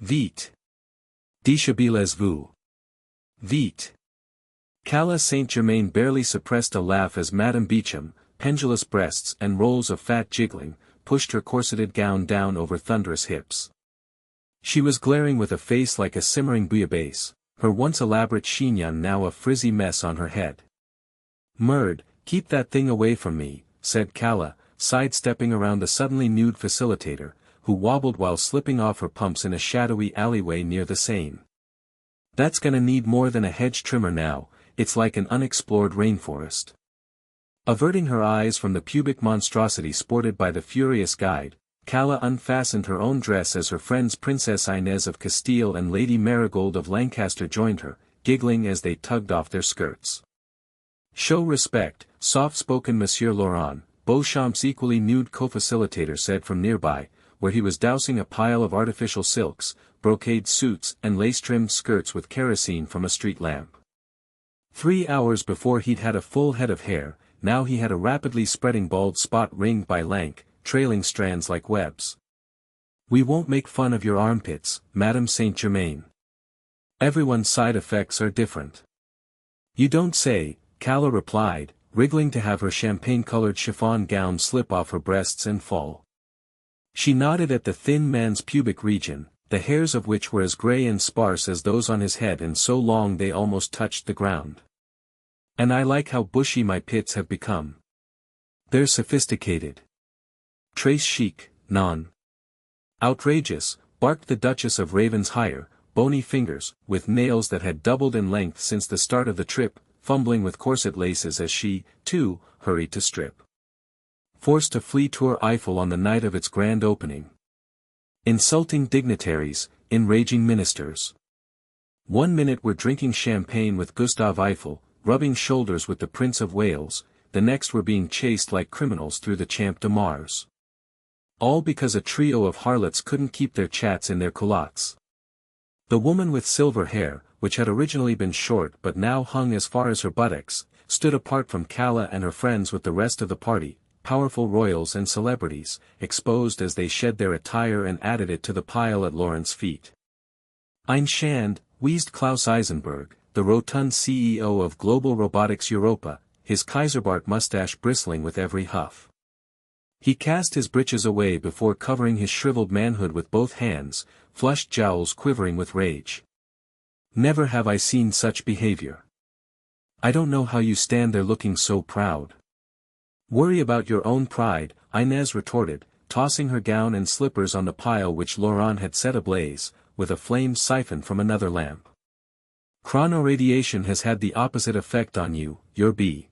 Vite. Dishabilez-vous. Vite. Cala Saint-Germain barely suppressed a laugh as Madame Beecham, pendulous breasts and rolls of fat jiggling, pushed her corseted gown down over thunderous hips. She was glaring with a face like a simmering bouillabaisse, her once elaborate chignon now a frizzy mess on her head. "Merd, keep that thing away from me," said Cala, sidestepping around the suddenly nude facilitator, who wobbled while slipping off her pumps in a shadowy alleyway near the Seine. "That's gonna need more than a hedge trimmer now, it's like an unexplored rainforest." Averting her eyes from the pubic monstrosity sported by the furious guide, Cala unfastened her own dress as her friends Princess Inez of Castile and Lady Marigold of Lancaster joined her, giggling as they tugged off their skirts. "Show respect, soft-spoken Monsieur Laurent," Beauchamp's equally nude co-facilitator said from nearby, where he was dousing a pile of artificial silks, brocade suits and lace-trimmed skirts with kerosene from a street lamp. 3 hours before he'd had a full head of hair, now he had a rapidly spreading bald spot ringed by lank, trailing strands like webs. "We won't make fun of your armpits, Madame Saint-Germain. Everyone's side effects are different." "You don't say," Cala replied, wriggling to have her champagne-colored chiffon gown slip off her breasts and fall. She nodded at the thin man's pubic region, the hairs of which were as grey and sparse as those on his head and so long they almost touched the ground. "And I like how bushy my pits have become. They're sophisticated. Très chic, non?" "Outrageous," barked the Duchess of Ravensshire, bony fingers, with nails that had doubled in length since the start of the trip, fumbling with corset laces as she, too, hurried to strip. Forced to flee Tour Eiffel on the night of its grand opening. Insulting dignitaries, enraging ministers. 1 minute were drinking champagne with Gustave Eiffel, rubbing shoulders with the Prince of Wales, the next were being chased like criminals through the Champ de Mars. All because a trio of harlots couldn't keep their chats in their culottes. The woman with silver hair, which had originally been short but now hung as far as her buttocks, stood apart from Cala and her friends with the rest of the party, powerful royals and celebrities, exposed as they shed their attire and added it to the pile at Laurent's feet. "Ein Schand," wheezed Klaus Eisenberg, the rotund CEO of Global Robotics Europa, his Kaiserbart mustache bristling with every huff. He cast his breeches away before covering his shriveled manhood with both hands, flushed jowls quivering with rage. "Never have I seen such behavior. I don't know how you stand there looking so proud." "Worry about your own pride," Inez retorted, tossing her gown and slippers on the pile which Laurent had set ablaze, with a flame siphoned from another lamp. "Chronoradiation has had the opposite effect on you, your bee."